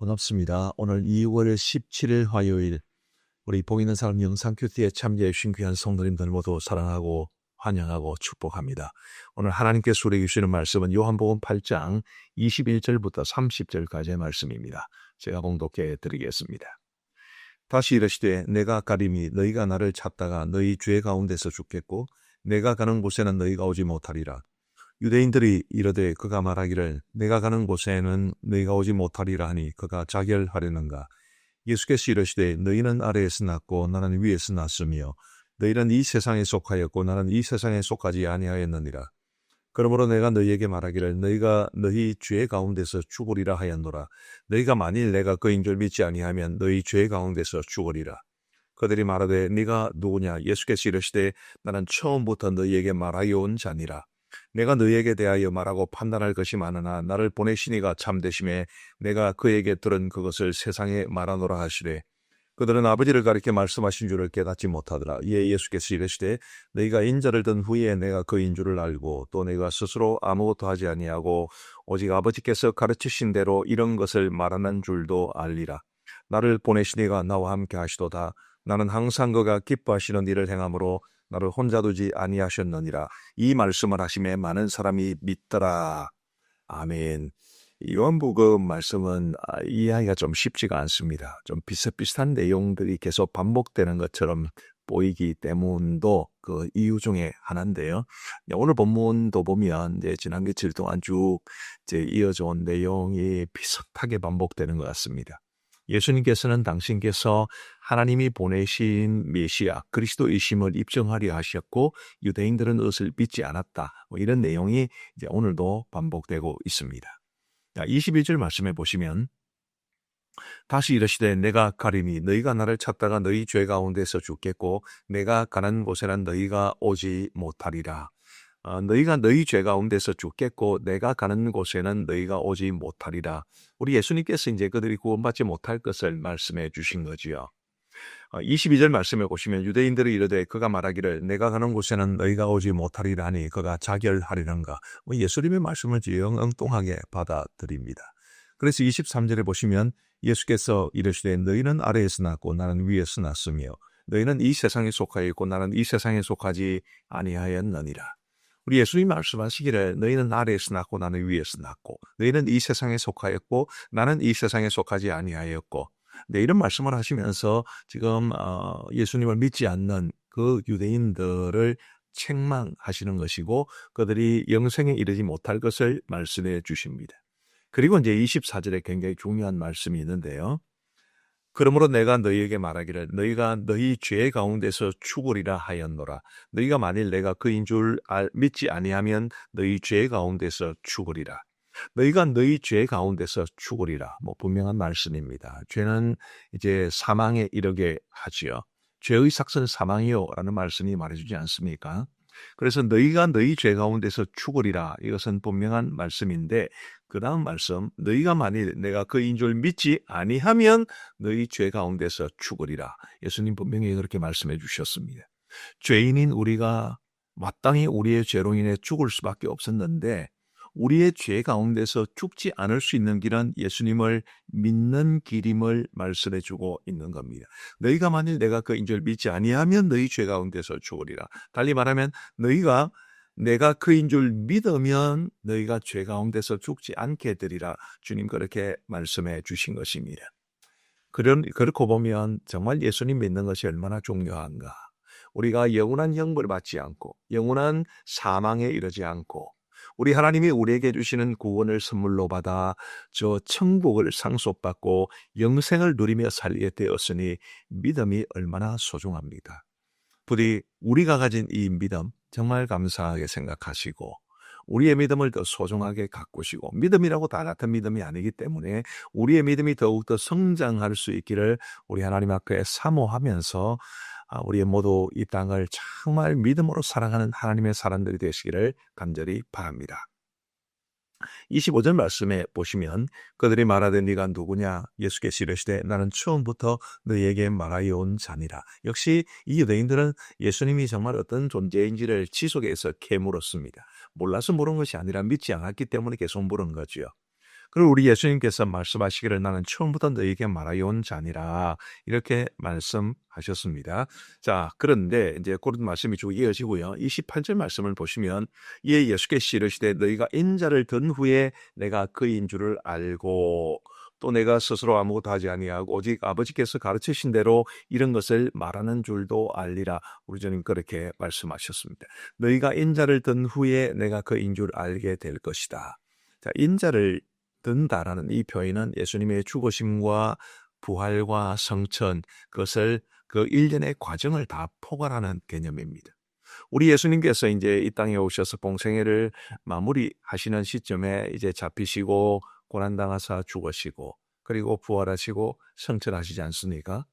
반갑습니다. 오늘 2월 17일 화요일 우리 복 있는 사람 영상 큐티에 참여해 주신 귀한 성도님들 모두 사랑하고 환영하고 축복합니다. 오늘 하나님께서 우리에게 주시는 말씀은 요한복음 8장 21절부터 30절까지의 말씀입니다. 제가 봉독해 드리겠습니다. 다시 이르시되 내가 가림이 너희가 나를 찾다가 너희 죄 가운데서 죽겠고 내가 가는 곳에는 너희가 오지 못하리라. 유대인들이 이르되 그가 말하기를 내가 가는 곳에는 너희가 오지 못하리라 하니 그가 자결하려는가. 예수께서 이르시되 너희는 아래에서 났고 나는 위에서 났으며 너희는 이 세상에 속하였고 나는 이 세상에 속하지 아니하였느니라. 그러므로 내가 너희에게 말하기를 너희가 너희 죄 가운데서 죽으리라 하였노라. 너희가 만일 내가 그인 줄 믿지 아니하면 너희 죄 가운데서 죽으리라. 그들이 말하되 네가 누구냐. 예수께서 이르시되 나는 처음부터 너희에게 말하여 온 자니라. 내가 너희에게 대하여 말하고 판단할 것이 많으나 나를 보내신 이가 참되심에 내가 그에게 들은 그것을 세상에 말하노라 하시되 그들은 아버지를 가리켜 말씀하신 줄을 깨닫지 못하더라. 이에 예수께서 이르시되 너희가 인자를 든 후에 내가 그인 줄을 알고 또 내가 스스로 아무것도 하지 아니하고 오직 아버지께서 가르치신 대로 이런 것을 말하는 줄도 알리라. 나를 보내신 이가 나와 함께 하시도다. 나는 항상 그가 기뻐하시는 일을 행함으로 나를 혼자 두지 아니하셨느니라. 이 말씀을 하심에 많은 사람이 믿더라. 아멘. 요한복음 말씀은 이해하기가 좀 쉽지가 않습니다. 좀 비슷비슷한 내용들이 계속 반복되는 것처럼 보이기 때문도 그 이유 중에 하나인데요. 오늘 본문도 보면 이제 지난 며칠 동안 쭉 이어져 온 내용이 비슷하게 반복되는 것 같습니다. 예수님께서는 당신께서 하나님이 보내신 메시아 그리스도이심을 입증하려 하셨고 유대인들은 그것을 믿지 않았다. 이런 내용이 이제 오늘도 반복되고 있습니다. 21절 말씀해 보시면 다시 이르시되 내가 가림이 너희가 나를 찾다가 너희 죄 가운데서 죽겠고 내가 가는 곳에는 너희가 오지 못하리라. 너희가 너희 죄 가운데서 죽겠고 내가 가는 곳에는 너희가 오지 못하리라. 우리 예수님께서 이제 그들이 구원받지 못할 것을 말씀해 주신 거지요. 22절 말씀해 보시면 유대인들이 이르되 그가 말하기를 내가 가는 곳에는 너희가 오지 못하리라 하니 그가 자결하리란가. 예수님의 말씀을 엉뚱하게 받아들입니다. 그래서 23절에 보시면 예수께서 이르시되 너희는 아래에서 났고 나는 위에서 났으며 너희는 이 세상에 속하여 있고 나는 이 세상에 속하지 아니하였느니라. 우리 예수님 말씀하시기를 너희는 아래에서 났고 나는 위에서 났고 너희는 이 세상에 속하였고 나는 이 세상에 속하지 아니하였고 이런 말씀을 하시면서 지금 예수님을 믿지 않는 그 유대인들을 책망하시는 것이고 그들이 영생에 이르지 못할 것을 말씀해 주십니다. 그리고 이제 24절에 굉장히 중요한 말씀이 있는데요. 그러므로 내가 너희에게 말하기를 너희가 너희 죄 가운데서 죽으리라 하였노라. 너희가 만일 내가 그인 줄 믿지 아니하면 너희 죄 가운데서 죽으리라. 너희가 너희 죄 가운데서 죽으리라. 분명한 말씀입니다. 죄는 이제 사망에 이르게 하지요. 죄의 삭은 사망이요라는 말씀이 말해주지 않습니까? 그래서 너희가 너희 죄 가운데서 죽으리라. 이것은 분명한 말씀인데 그 다음 말씀 너희가 만일 내가 그인 줄 믿지 아니하면 너희 죄 가운데서 죽으리라. 예수님 분명히 그렇게 말씀해 주셨습니다. 죄인인 우리가 마땅히 우리의 죄로 인해 죽을 수밖에 없었는데 우리의 죄 가운데서 죽지 않을 수 있는 길은 예수님을 믿는 길임을 말씀해 주고 있는 겁니다. 너희가 만일 내가 그인 줄 믿지 아니하면 너희 죄 가운데서 죽으리라. 달리 말하면 너희가 내가 그인 줄 믿으면 너희가 죄 가운데서 죽지 않게 되리라. 주님 그렇게 말씀해 주신 것입니다. 그렇고 보면 정말 예수님 믿는 것이 얼마나 중요한가. 우리가 영원한 형벌을 받지 않고 영원한 사망에 이르지 않고 우리 하나님이 우리에게 주시는 구원을 선물로 받아 저 천국을 상속받고 영생을 누리며 살게 되었으니 믿음이 얼마나 소중합니다. 부디 우리가 가진 이 믿음 정말 감사하게 생각하시고 우리의 믿음을 더 소중하게 가꾸시고 믿음이라고 다 같은 믿음이 아니기 때문에 우리의 믿음이 더욱더 성장할 수 있기를 우리 하나님 앞에 사모하면서 우리 모두 이 땅을 정말 믿음으로 살아가는 하나님의 사람들이 되시기를 간절히 바랍니다. 25절 말씀에 보시면 그들이 말하되 네가 누구냐. 예수께서 이르시되 나는 처음부터 너희에게 말하여 온 자니라. 역시 이 유대인들은 예수님이 정말 어떤 존재인지를 지속해서 캐물었습니다. 몰라서 물은 것이 아니라 믿지 않았기 때문에 계속 물은 거죠. 그리고 우리 예수님께서 말씀하시기를 나는 처음부터 너에게 말하여온 자니라 이렇게 말씀하셨습니다. 자, 그런데 이제 그런 말씀이 쭉 이어지고요. 28절 말씀을 보시면 이에 예수께서 이르시되 너희가 인자를 든 후에 내가 그인 줄을 알고 또 내가 스스로 아무것도 하지 아니하고 오직 아버지께서 가르치신 대로 이런 것을 말하는 줄도 알리라. 우리 주님 그렇게 말씀하셨습니다. 너희가 인자를 든 후에 내가 그인 줄 알게 될 것이다. 자, 인자를 든다라는 이 표현은 예수님의 죽으심과 부활과 성천, 그것을 그 일련의 과정을 다 포괄하는 개념입니다. 우리 예수님께서 이제 이 땅에 오셔서 공생애를 마무리하시는 시점에 이제 잡히시고 고난당하사 죽으시고 그리고 부활하시고 성천하시지 않습니까?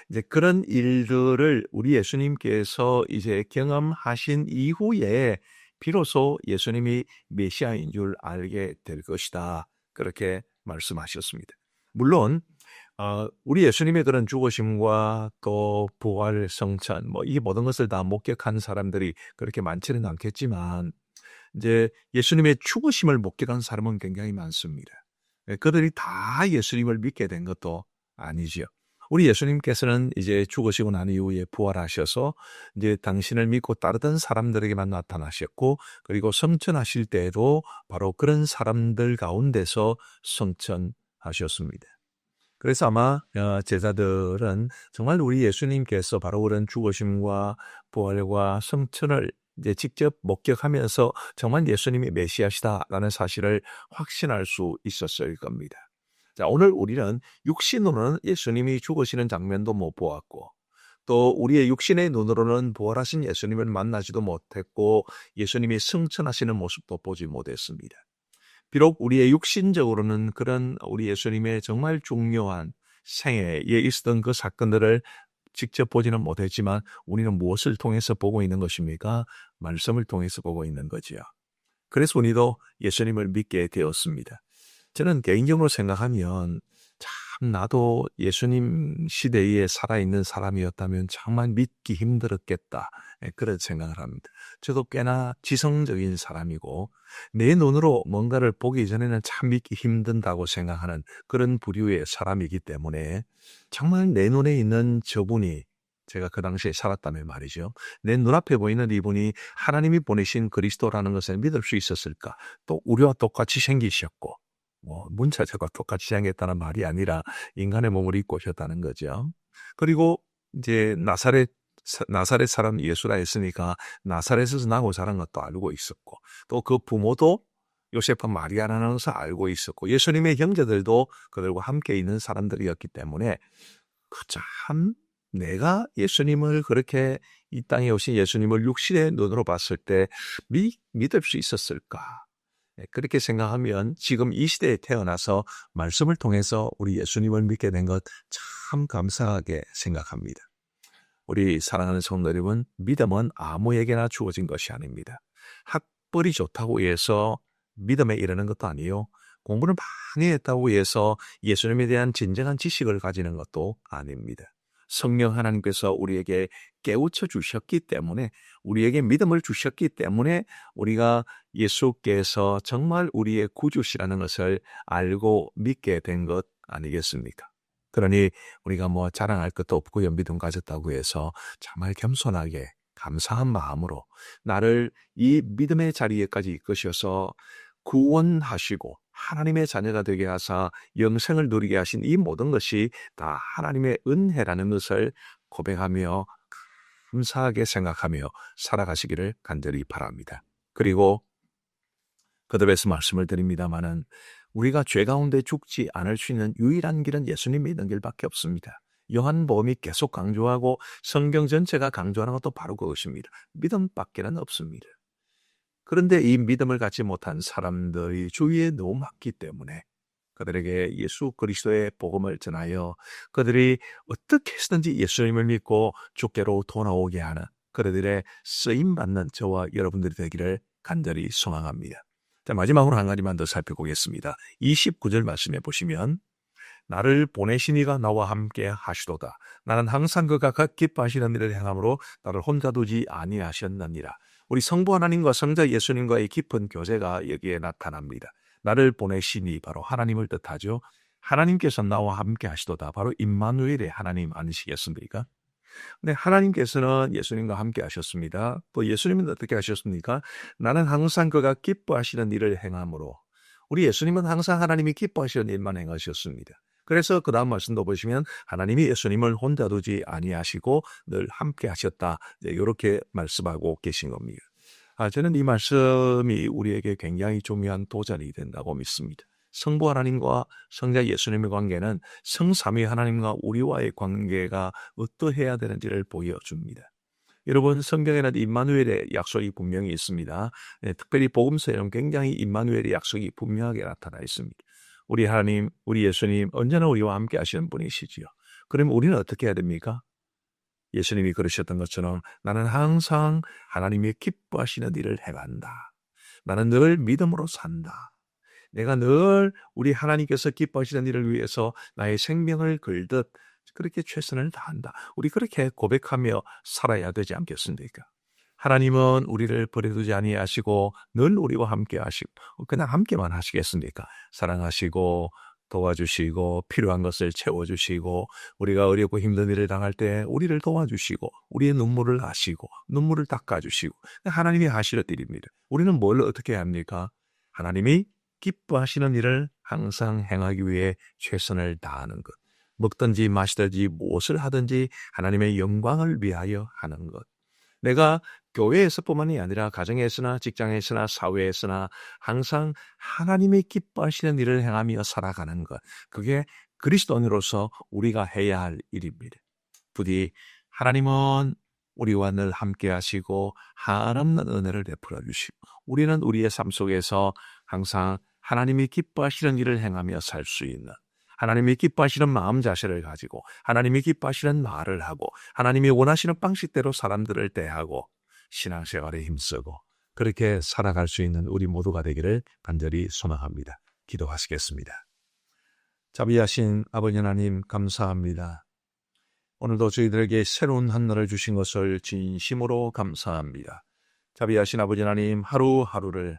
이제 그런 일들을 우리 예수님께서 이제 경험하신 이후에 비로소 예수님이 메시아인 줄 알게 될 것이다. 그렇게 말씀하셨습니다. 물론 우리 예수님의 그런 죽으심과 또 부활, 성천, 이 모든 것을 다 목격한 사람들이 그렇게 많지는 않겠지만 이제 예수님의 죽으심을 목격한 사람은 굉장히 많습니다. 그들이 다 예수님을 믿게 된 것도 아니지요. 우리 예수님께서는 이제 죽으시고 난 이후에 부활하셔서 이제 당신을 믿고 따르던 사람들에게만 나타나셨고 그리고 성천하실 때에도 바로 그런 사람들 가운데서 성천하셨습니다. 그래서 아마 제자들은 정말 우리 예수님께서 바로 그런 죽으심과 부활과 성천을 이제 직접 목격하면서 정말 예수님이 메시아시다라는 사실을 확신할 수 있었을 겁니다. 자, 오늘 우리는 육신으로는 예수님이 죽으시는 장면도 못 보았고 또 우리의 육신의 눈으로는 부활하신 예수님을 만나지도 못했고 예수님이 승천하시는 모습도 보지 못했습니다. 비록 우리의 육신적으로는 그런 우리 예수님의 정말 중요한 생애에 있었던 그 사건들을 직접 보지는 못했지만 우리는 무엇을 통해서 보고 있는 것입니까? 말씀을 통해서 보고 있는 거지요. 그래서 우리도 예수님을 믿게 되었습니다. 저는 개인적으로 생각하면 참 나도 예수님 시대에 살아있는 사람이었다면 정말 믿기 힘들었겠다. 그런 생각을 합니다. 저도 꽤나 지성적인 사람이고 내 눈으로 뭔가를 보기 전에는 참 믿기 힘든다고 생각하는 그런 부류의 사람이기 때문에 정말 내 눈에 있는 저분이 제가 그 당시에 살았다면 말이죠. 내 눈앞에 보이는 이분이 하나님이 보내신 그리스도라는 것을 믿을 수 있었을까? 또 우리와 똑같이 생기셨고 문자적과 똑같이 생겼다는 말이 아니라 인간의 몸을 입고 오셨다는 거죠. 그리고 이제 나사렛 사람 예수라 했으니까 나사렛에서 나고 자란 것도 알고 있었고 또 그 부모도 요셉과 마리아라는 것을 알고 있었고 예수님의 형제들도 그들과 함께 있는 사람들이었기 때문에 참 내가 예수님을 그렇게 이 땅에 오신 예수님을 육신의 눈으로 봤을 때 믿을 수 있었을까? 그렇게 생각하면 지금 이 시대에 태어나서 말씀을 통해서 우리 예수님을 믿게 된 것 참 감사하게 생각합니다. 우리 사랑하는 성도 여러분, 믿음은 아무에게나 주어진 것이 아닙니다. 학벌이 좋다고 해서 믿음에 이르는 것도 아니요. 공부를 많이 했다고 해서 예수님에 대한 진정한 지식을 가지는 것도 아닙니다. 성령 하나님께서 우리에게 깨우쳐 주셨기 때문에 우리에게 믿음을 주셨기 때문에 우리가 예수께서 정말 우리의 구주시라는 것을 알고 믿게 된 것 아니겠습니까? 그러니 우리가 자랑할 것도 없고요. 믿음 가졌다고 해서 정말 겸손하게 감사한 마음으로 나를 이 믿음의 자리에까지 이끄셔서 구원하시고 하나님의 자녀가 되게 하사 영생을 누리게 하신 이 모든 것이 다 하나님의 은혜라는 것을 고백하며 감사하게 생각하며 살아가시기를 간절히 바랍니다. 그리고 거듭해서 말씀을 드립니다마는 우리가 죄 가운데 죽지 않을 수 있는 유일한 길은 예수님 믿는 길밖에 없습니다. 요한복음이 계속 강조하고 성경 전체가 강조하는 것도 바로 그것입니다. 믿음밖에는 없습니다. 그런데 이 믿음을 갖지 못한 사람들이 주위에 너무 많기 때문에 그들에게 예수 그리스도의 복음을 전하여 그들이 어떻게 해서든지 예수님을 믿고 주께로 돌아오게 하는 그들의 쓰임받는 저와 여러분들이 되기를 간절히 소망합니다. 자, 마지막으로 한 가지만 더 살펴보겠습니다. 29절 말씀해 보시면 나를 보내신 이가 나와 함께 하시도다. 나는 항상 그가 기뻐하시는 일을 행함으로 나를 혼자 두지 아니하셨느니라. 우리 성부 하나님과 성자 예수님과의 깊은 교제가 여기에 나타납니다. 나를 보내시니 바로 하나님을 뜻하죠. 하나님께서 나와 함께 하시도다. 바로 임마누엘의 하나님 아니시겠습니까? 근데 하나님께서는 예수님과 함께 하셨습니다. 또 예수님은 어떻게 하셨습니까? 나는 항상 그가 기뻐하시는 일을 행함으로. 우리 예수님은 항상 하나님이 기뻐하시는 일만 행하셨습니다. 그래서 그 다음 말씀도 보시면 하나님이 예수님을 혼자 두지 아니하시고 늘 함께 하셨다. 이렇게 말씀하고 계신 겁니다. 저는 이 말씀이 우리에게 굉장히 중요한 도전이 된다고 믿습니다. 성부 하나님과 성자 예수님의 관계는 성삼위 하나님과 우리와의 관계가 어떠해야 되는지를 보여줍니다. 여러분, 성경에는 임마누엘의 약속이 분명히 있습니다. 특별히 복음서에는 굉장히 임마누엘의 약속이 분명하게 나타나 있습니다. 우리 하나님, 우리 예수님 언제나 우리와 함께 하시는 분이시지요. 그럼 우리는 어떻게 해야 됩니까? 예수님이 그러셨던 것처럼 나는 항상 하나님이 기뻐하시는 일을 행한다. 나는 늘 믿음으로 산다. 내가 늘 우리 하나님께서 기뻐하시는 일을 위해서 나의 생명을 걸듯 그렇게 최선을 다한다. 우리 그렇게 고백하며 살아야 되지 않겠습니까? 하나님은 우리를 버려두지 아니하시고 늘 우리와 함께 하시고 그냥 함께만 하시겠습니까? 사랑하시고 도와주시고 필요한 것을 채워주시고 우리가 어렵고 힘든 일을 당할 때 우리를 도와주시고 우리의 눈물을 아시고 눈물을 닦아주시고 하나님이 하시는 일입니다. 우리는 뭘 어떻게 합니까? 하나님이 기뻐하시는 일을 항상 행하기 위해 최선을 다하는 것. 먹든지 마시든지 무엇을 하든지 하나님의 영광을 위하여 하는 것. 내가 교회에서뿐만이 아니라 가정에서나 직장에서나 사회에서나 항상 하나님이 기뻐하시는 일을 행하며 살아가는 것. 그게 그리스도인으로서 우리가 해야 할 일입니다. 부디 하나님은 우리와 늘 함께 하시고 한없는 은혜를 베풀어 주시고 우리는 우리의 삶 속에서 항상 하나님이 기뻐하시는 일을 행하며 살 수 있는 하나님이 기뻐하시는 마음 자세를 가지고 하나님이 기뻐하시는 말을 하고 하나님이 원하시는 방식대로 사람들을 대하고 신앙생활에 힘쓰고 그렇게 살아갈 수 있는 우리 모두가 되기를 간절히 소망합니다. 기도하시겠습니다. 자비하신 아버지 하나님 감사합니다. 오늘도 저희들에게 새로운 한 날을 주신 것을 진심으로 감사합니다. 자비하신 아버지 하나님 하루하루를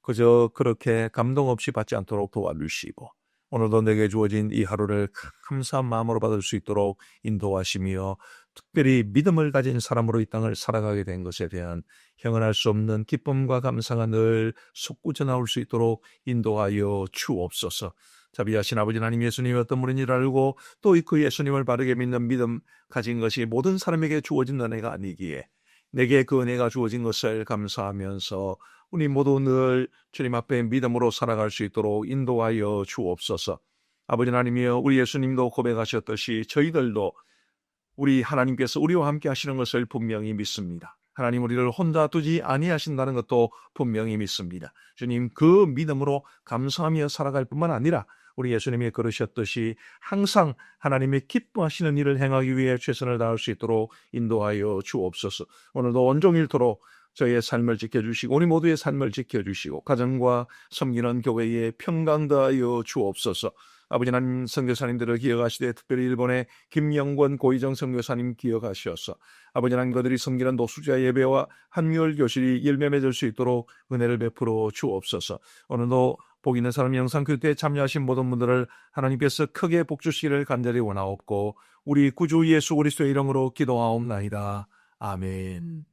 그저 그렇게 감동 없이 받지 않도록 도와주시고 오늘도 내게 주어진 이 하루를 감사한 마음으로 받을 수 있도록 인도하시며 특별히 믿음을 가진 사람으로 이 땅을 살아가게 된 것에 대한 형언할 수 없는 기쁨과 감사가 늘 솟구쳐 나올 수 있도록 인도하여 주옵소서. 자비하신 아버지 하나님 예수님이 어떤 분인지 알고 또 그 예수님을 바르게 믿는 믿음 가진 것이 모든 사람에게 주어진 은혜가 아니기에 내게 그 은혜가 주어진 것을 감사하면서 우리 모두 늘 주님 앞에 믿음으로 살아갈 수 있도록 인도하여 주옵소서. 아버지 하나님이여 우리 예수님도 고백하셨듯이 저희들도 우리 하나님께서 우리와 함께 하시는 것을 분명히 믿습니다. 하나님 우리를 혼자 두지 아니하신다는 것도 분명히 믿습니다. 주님 그 믿음으로 감사하며 살아갈 뿐만 아니라 우리 예수님이 그러셨듯이 항상 하나님이 기뻐하시는 일을 행하기 위해 최선을 다할 수 있도록 인도하여 주옵소서. 오늘도 온종일토록 저희의 삶을 지켜주시고 우리 모두의 삶을 지켜주시고 가정과 섬기는 교회에 평강 더하여 주옵소서. 아버지 하나님 선교사님들을 기억하시되 특별히 일본의 김영권 고희정 선교사님 기억하셔서 아버지 하나님 그들이 섬기는 노숙자 예배와 한유월 교실이 열매 맺을 수 있도록 은혜를 베풀어 주옵소서. 오늘도 복 있는 사람 영상교대에 참여하신 모든 분들을 하나님께서 크게 복주시기를 간절히 원하옵고 우리 구주 예수 그리스도의 이름으로 기도하옵나이다. 아멘.